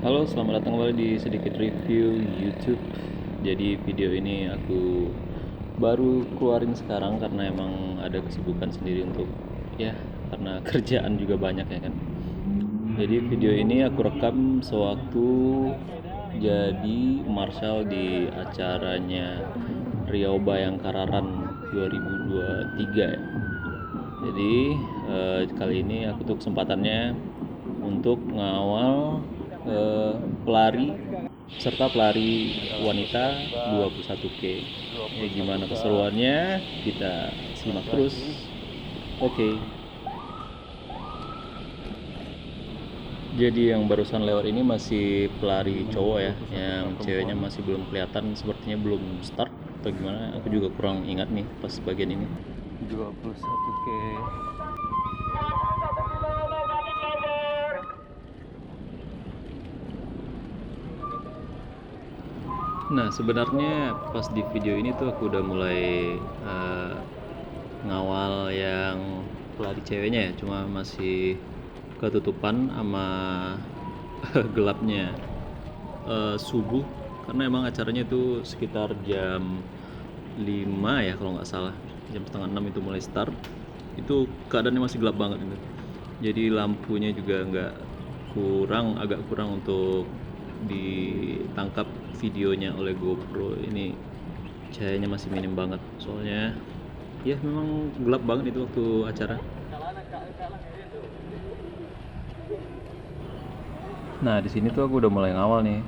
Halo, selamat datang kembali di sedikit review YouTube. Jadi video ini aku baru keluarin sekarang karena emang ada kesibukan sendiri untuk ya karena kerjaan juga banyak ya kan. Jadi video ini aku rekam sewaktu jadi marshal di acaranya Riau Bayangkara Run 2023 ya. Jadi kali ini aku tuh kesempatannya untuk ngawal pelari serta pelari wanita 21K. Ya gimana keseruannya? Kita simak terus. Oke. Jadi yang barusan lewat ini masih pelari cowok ya, yang ceweknya masih belum kelihatan, sepertinya belum start atau gimana. Aku juga kurang ingat nih pas bagian ini. 21K. Nah, sebenarnya pas di video ini tuh aku udah mulai ngawal yang pelari ceweknya ya, cuma masih ketutupan sama gelapnya subuh, karena emang acaranya itu sekitar jam 5 ya kalau nggak salah, jam setengah 6 itu mulai start. Itu keadaannya masih gelap banget itu, jadi lampunya juga agak kurang untuk ditangkap videonya oleh GoPro ini. Cahayanya masih minim banget soalnya ya memang gelap banget itu waktu acara. Nah, di sini tuh aku udah mulai ngawal nih.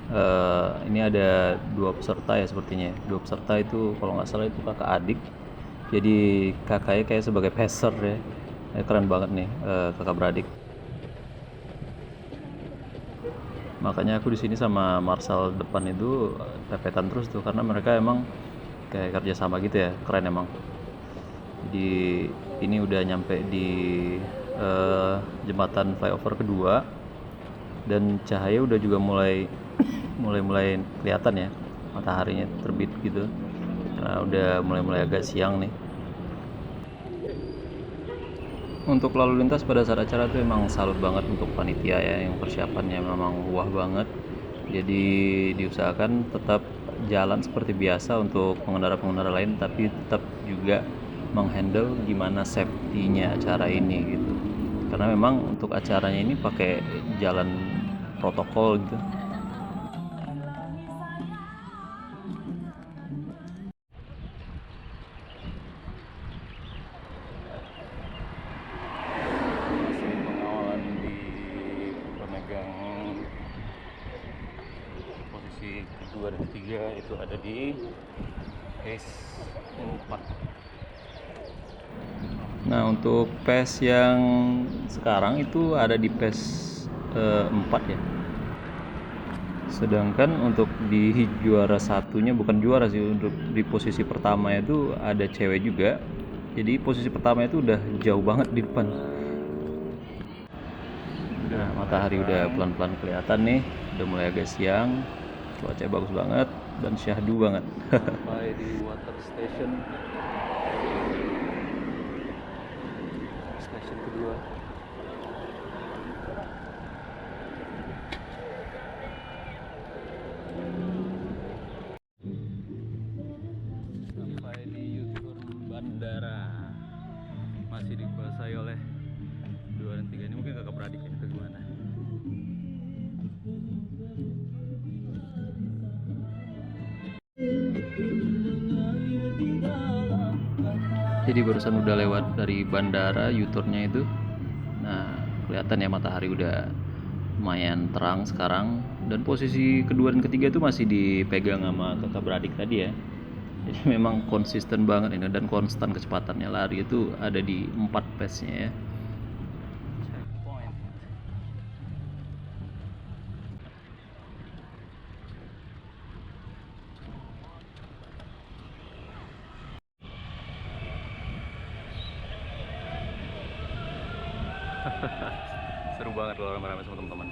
Ini ada dua peserta ya sepertinya. Dua peserta itu kalau nggak salah itu kakak adik. Jadi kakaknya kayak sebagai peser ya. Keren banget nih, kakak beradik. Makanya aku di sini sama Marsal depan itu pepetan terus tuh, karena mereka emang kayak kerja sama gitu ya, keren emang. Jadi ini udah nyampe di jembatan flyover kedua, dan cahaya udah juga mulai mulai kelihatan ya, mataharinya terbit gitu. Nah, udah mulai agak siang nih. Untuk lalu lintas pada saat acara tuh emang salut banget untuk panitia ya, yang persiapannya memang wah banget. Jadi diusahakan tetap jalan seperti biasa untuk pengendara-pengendara lain, tapi tetap juga menghandle gimana safety-nya acara ini gitu. Karena memang untuk acaranya ini pakai jalan protokol gitu. Masih pengawalan di pemegang posisi kedua dan ketiga itu ada di pace 4. Nah, untuk pace yang sekarang itu ada di pace 4 ya. Sedangkan untuk di juara satunya, bukan juara sih, untuk di posisi pertama itu ada cewek juga. Jadi posisi pertama itu udah jauh banget di depan. Nah, matahari udah pelan-pelan kelihatan nih, udah mulai agak siang, cuaca bagus banget dan syahdu banget. Sampai di water station, station kedua. Sampai di U-turn bandara, masih dikuasai oleh 2 dan 3 ini, mungkin kakak beradik ini atau gimana. Jadi barusan udah lewat dari bandara U-turnnya itu. Nah, kelihatan ya matahari udah lumayan terang sekarang, dan posisi kedua dan ketiga itu masih dipegang sama kakak beradik tadi ya. Jadi memang konsisten banget ini, dan konstan kecepatannya lari itu ada di 4 pace-nya ya. Checkpoint. Seru banget kalau rame-rame sama teman-teman.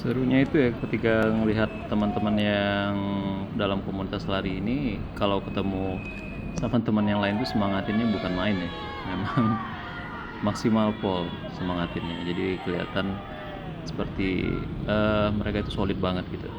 Serunya itu ya ketika melihat teman-teman yang dalam komunitas lari ini, kalau ketemu sama teman yang lain tuh semangatinnya bukan main ya, memang maksimal pol semangatinnya. Jadi kelihatan seperti mereka itu solid banget gitu.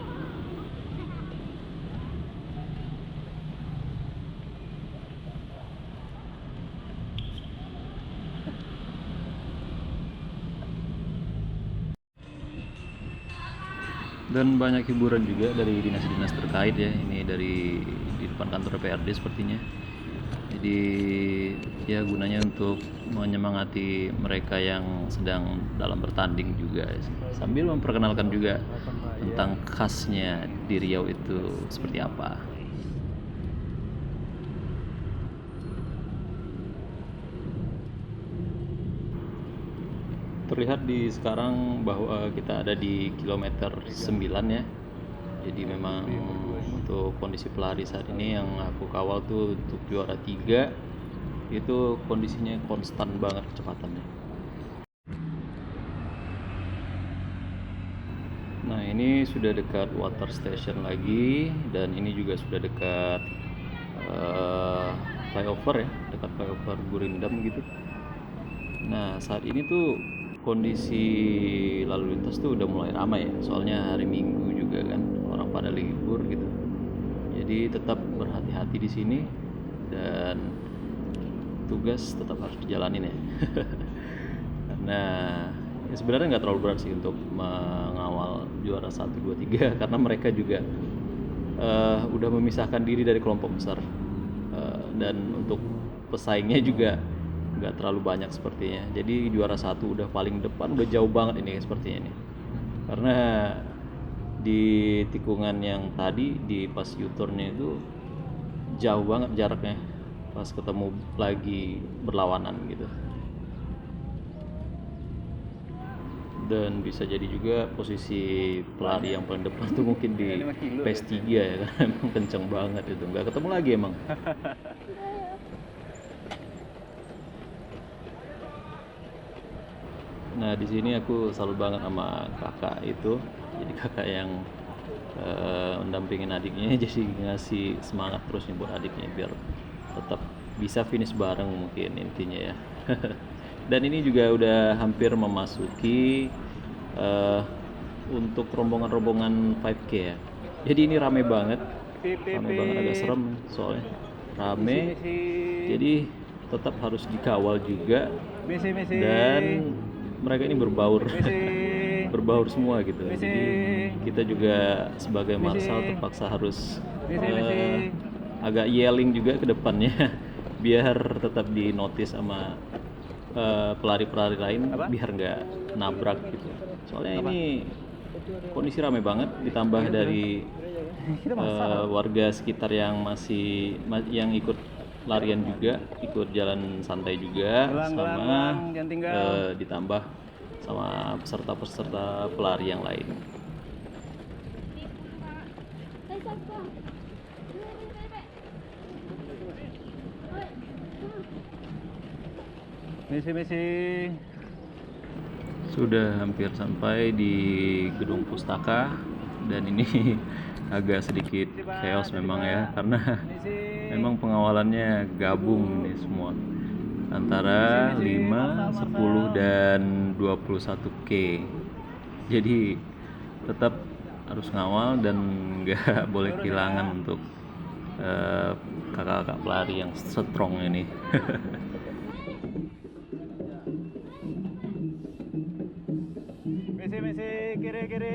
Dan banyak hiburan juga dari dinas-dinas terkait ya, ini dari di depan kantor DPRD sepertinya. Jadi ya gunanya untuk menyemangati mereka yang sedang dalam bertanding juga, sambil memperkenalkan juga tentang khasnya di Riau itu seperti apa. Terlihat di sekarang bahwa kita ada di kilometer 9 ya. Jadi memang untuk kondisi pelari saat ini yang aku kawal tuh untuk juara 3 itu kondisinya konstan banget kecepatannya. Nah, ini sudah dekat water station lagi, dan ini juga sudah dekat flyover ya, dekat flyover Gurindam gitu. Nah, saat ini tuh kondisi lalu lintas tuh udah mulai ramai ya, soalnya hari Minggu juga kan, orang pada libur gitu. Jadi tetap berhati-hati di sini, dan tugas tetap harus dijalanin ya. Nah, ya sebenarnya nggak terlalu berat sih untuk mengawal juara 1, 2, 3 karena mereka juga udah memisahkan diri dari kelompok besar. Dan untuk pesaingnya juga nggak terlalu banyak sepertinya. Jadi juara 1 udah paling depan, udah jauh banget ini sepertinya nih. Karena di tikungan yang tadi di pas U-turn-nya itu jauh banget jaraknya pas ketemu lagi berlawanan gitu. Dan bisa jadi juga posisi pelari yang paling depan tuh mungkin di PES 3 ya, karena emang kenceng banget itu, nggak ketemu lagi emang. Nah, di sini aku salut banget sama kakak itu, jadi kakak yang mendampingin adiknya, jadi ngasih semangat terus nih buat adiknya biar tetap bisa finish bareng mungkin intinya ya. Dan ini juga udah hampir memasuki eh, untuk rombongan-rombongan 5K ya. Jadi ini rame banget agak serem soalnya rame. Jadi tetap harus dikawal juga, dan mereka ini berbaur berbaur semua gitu. Jadi kita juga sebagai marsal terpaksa harus agak yelling juga ke depannya biar tetap di notice sama pelari-pelari lain, biar nggak nabrak gitu. Soalnya ini kondisi ramai banget, ditambah dari warga sekitar yang yang ikut larian juga, ikut jalan santai juga, sama ditambah sama peserta-peserta pelari yang lain. Misi. Sudah hampir sampai di gedung pustaka, dan ini agak sedikit chaos memang ya, karena memang pengawalannya gabung nih semua antara 5, 10, dan 21K. Jadi tetap harus ngawal dan nggak boleh kehilangan untuk kakak-kakak pelari yang strong ini. Misi kiri.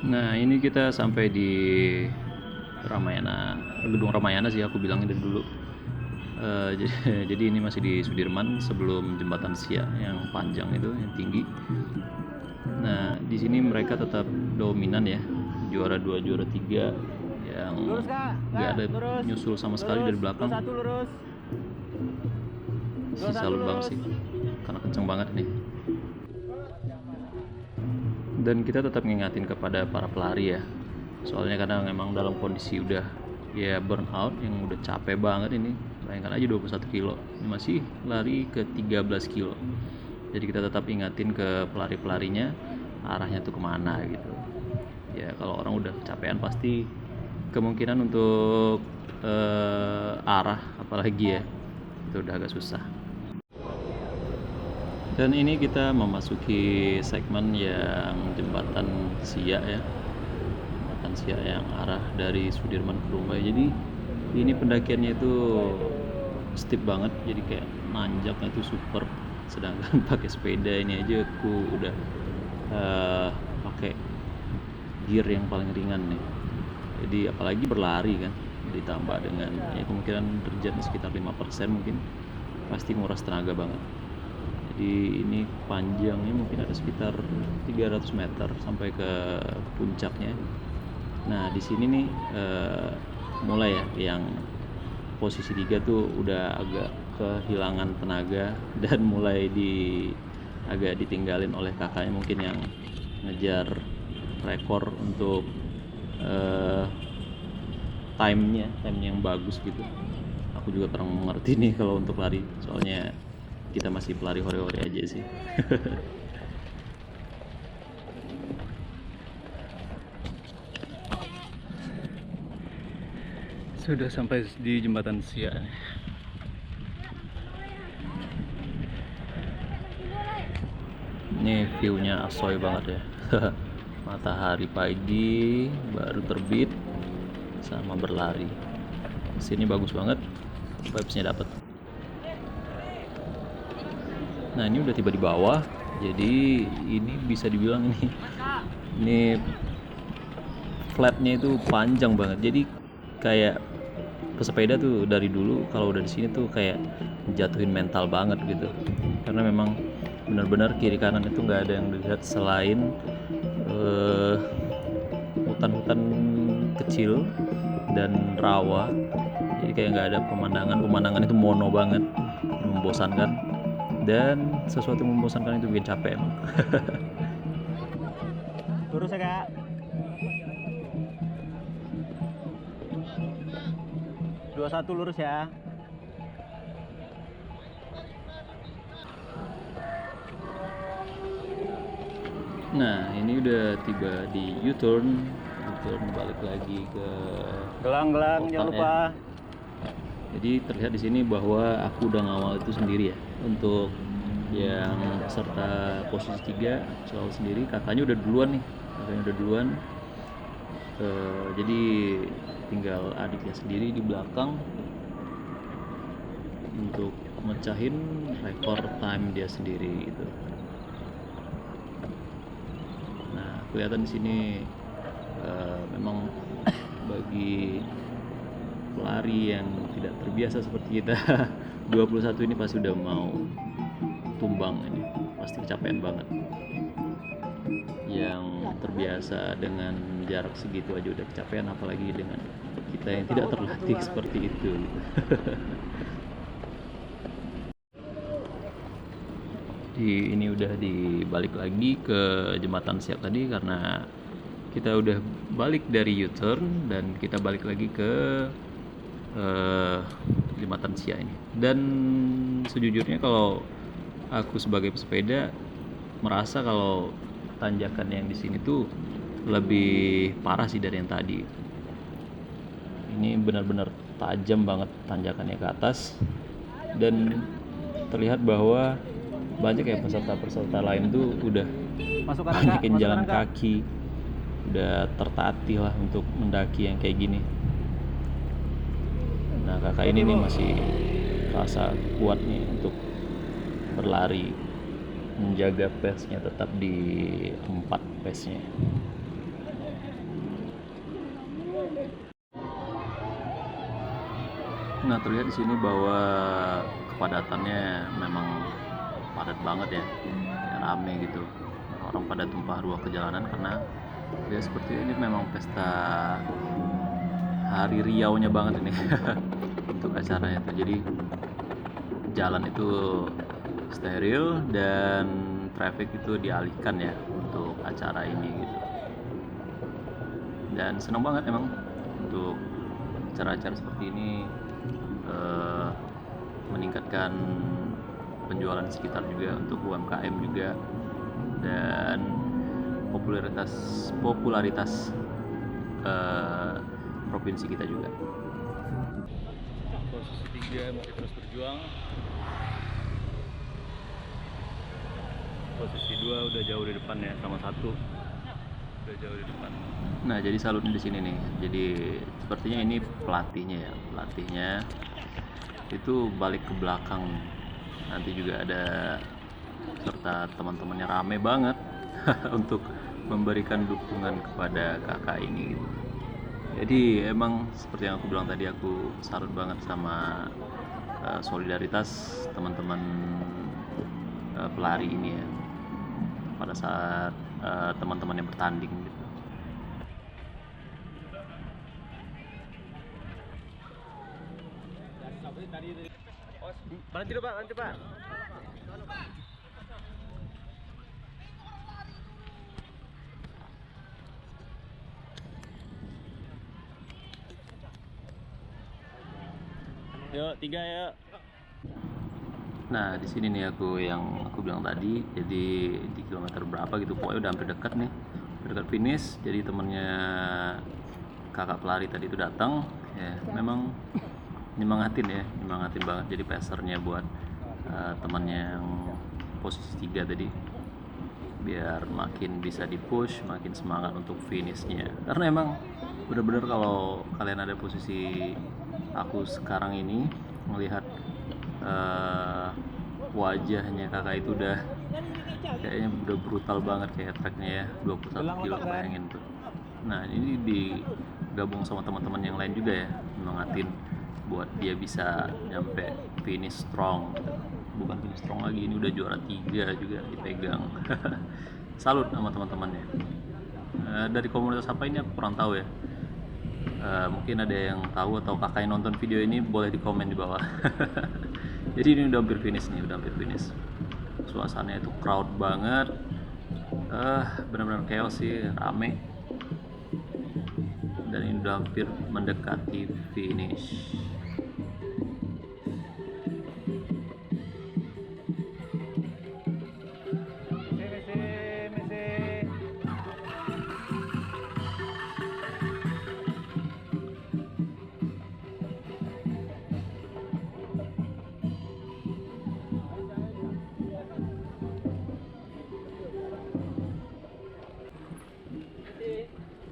Nah, ini kita sampai di Ramayana, gedung Ramayana sih aku bilangnya dari dulu. Jadi ini masih di Sudirman sebelum jembatan Siak yang panjang itu, yang tinggi. Nah, di sini mereka tetap dominan ya, juara 2, juara 3, yang Lurus kak, nggak ada lurus. nyusul sama sekali dari belakang. 21 lurus. Sih salut banget sih, karena kenceng banget nih. Dan kita tetap ngingatin kepada para pelari ya, soalnya kadang emang dalam kondisi udah ya burnout, yang udah capek banget ini. Bayangkan aja 21 kilo, ini masih lari ke 13 kilo. Jadi kita tetap ingatin ke pelari-pelarinya arahnya tuh kemana gitu. Ya kalau orang udah kecapean pasti kemungkinan untuk arah apalagi ya, itu udah agak susah. Dan ini kita memasuki segmen yang jembatan Siak ya, jembatan Siak yang arah dari Sudirman ke Rumbai. Jadi ini pendakiannya itu steep banget, jadi kayak nanjaknya itu super. Sedangkan pakai sepeda ini aja aku udah pakai gear yang paling ringan nih. Jadi apalagi berlari kan, ditambah dengan ya kemungkinan derajat sekitar 5% mungkin, pasti nguras tenaga banget. Jadi ini panjangnya mungkin ada sekitar 300 meter sampai ke puncaknya. Nah di sini nih mulai ya, yang posisi 3 tuh udah agak kehilangan tenaga dan mulai agak ditinggalin oleh kakaknya mungkin, yang ngejar rekor untuk time yang bagus gitu. Aku juga kurang mengerti nih kalau untuk lari, soalnya kita masih pelari hore-hore aja sih. Sudah sampai di jembatan Siak nih. Ini view-nya asoy banget ya. Matahari pagi baru terbit sama berlari. Sini bagus banget, vibes-nya dapet. Nah ini udah tiba di bawah, jadi ini bisa dibilang ini flatnya itu panjang banget. Jadi kayak pesepeda tuh dari dulu kalau udah di sini tuh kayak jatuhin mental banget gitu, karena memang benar-benar kiri kanan itu nggak ada yang dilihat selain hutan-hutan kecil dan rawa. Jadi kayak nggak ada pemandangan itu mono banget, membosankan. Dan sesuatu yang membosankan itu bikin capek emang. Lurus ya kak. Dua satu lurus ya. Nah ini udah tiba di U-turn balik lagi ke Gelang jangan lupa. Jadi terlihat di sini bahwa aku udah ngawal itu sendiri ya. Untuk yang peserta posisi 3 selalu sendiri, kakaknya udah duluan nih. Jadi tinggal adiknya sendiri di belakang untuk mecahin rekor time dia sendiri gitu. Nah, kelihatan di sini memang bagi pelari yang tidak terbiasa seperti kita 21 ini pasti udah mau tumbang, ini pasti kecapean banget. Yang terbiasa dengan jarak segitu aja udah kecapean, apalagi dengan kita yang tidak terlatih seperti itu gitu. Ini udah dibalik lagi ke jembatan Siak tadi, karena kita udah balik dari U-turn dan kita balik lagi ke jembatan Siak ini. Dan sejujurnya kalau aku sebagai pesepeda merasa kalau tanjakan yang di sini tuh lebih parah sih dari yang tadi. Ini benar-benar tajam banget tanjakannya ke atas, dan terlihat bahwa banyak ya peserta-peserta lain tuh udah banyakin jalan kaki, udah tertatih lah untuk mendaki yang kayak gini. Nah kakak ini nih masih rasa kuat nih untuk berlari, menjaga pace-nya tetap di 4 pace-nya. Nah, terlihat di sini bahwa kepadatannya memang padat banget ya, ya rame gitu. Orang pada tumpah ruah ke jalanan karena ya seperti ini memang pesta hari riaunya banget ini untuk acaranya tuh. Jadi jalan itu steril dan traffic itu dialihkan ya untuk acara ini gitu. Dan senang banget emang untuk acara-acara seperti ini, meningkatkan penjualan sekitar juga untuk UMKM juga, dan popularitas provinsi kita juga. Posisi 3 masih terus berjuang. Posisi 2 udah jauh di depan ya, sama 1 udah jauh di depan. Nah, jadi salutnya di sini nih. Jadi sepertinya ini pelatihnya ya. Pelatihnya itu balik ke belakang. Nanti juga ada serta teman-temannya rame banget untuk memberikan dukungan kepada kakak ini gitu. Jadi emang seperti yang aku bilang tadi, aku salut banget sama solidaritas teman-teman pelari ini ya pada saat teman-teman yang bertanding gitu. Berhenti dulu Pak, berhenti Pak. Yuk, 3 yuk. Nah, di sini nih aku bilang tadi, jadi di kilometer berapa gitu, pokoknya udah hampir dekat nih, udah dekat finish. Jadi temennya kakak pelari tadi itu datang, ya memang nyemangatin banget. Jadi pesernya buat temannya yang posisi 3 tadi, biar makin bisa di-push, makin semangat untuk finishnya. Karena emang bener-bener kalau kalian ada posisi aku sekarang ini, melihat wajahnya kakak itu udah kayaknya udah brutal banget, kayak tracknya ya 21 kilo, bayangin tuh. Nah, ini digabung sama teman-teman yang lain juga ya, nyemangatin buat dia bisa nyampe finish strong gitu. Bukan finish strong lagi, ini udah juara 3 juga dipegang. Salut sama teman-temannya. Dari komunitas apa ini aku kurang tahu ya. Mungkin ada yang tahu atau kakak yang nonton video ini boleh di komen di bawah. Jadi ini udah hampir finish nih, udah hampir finish. Suasananya itu crowd banget, benar-benar chaos sih, rame. Dan ini udah hampir mendekati finish.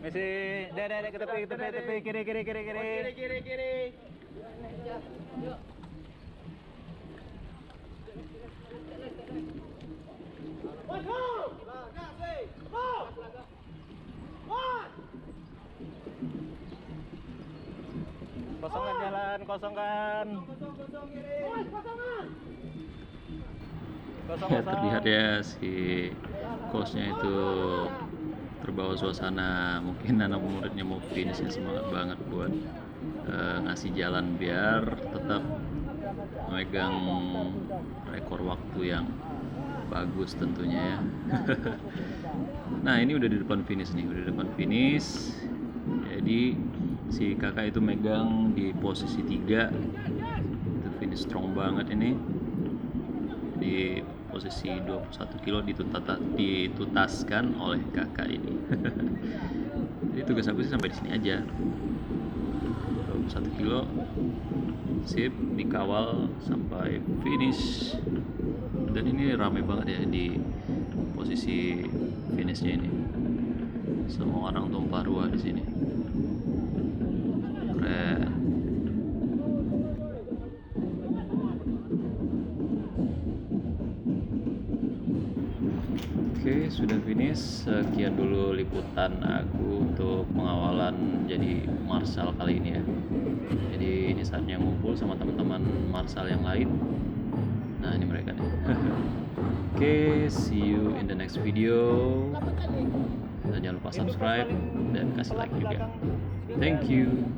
Messi, dek ke tepi, kiri. Kosongkan jalan, kosongkan. Ya, terlihat ya si coachnya itu terbawa suasana, mungkin anak muridnya mau finishnya semangat banget buat ngasih jalan biar tetap memegang rekor waktu yang bagus tentunya ya. Nah, ini udah di depan finish nih, udah di depan finish. Jadi si kakak itu megang di posisi 3, itu finish strong banget ini. Di posisi 21 kilo ditutaskan oleh kakak ini. Jadi tugas aku sih sampai di sini aja. 21 kilo sip, dikawal sampai finish. Dan ini rame banget ya di posisi finishnya ini. Semua orang tumpah ruah di sini. Keren. Oke, sudah finish. Sekian dulu liputan aku untuk pengawalan jadi Marshall kali ini ya. Jadi ini saatnya ngumpul sama teman-teman Marsal yang lain. Nah ini mereka nih. Oke, see you in the next video. Dan jangan lupa subscribe dan kasih like juga. Thank you.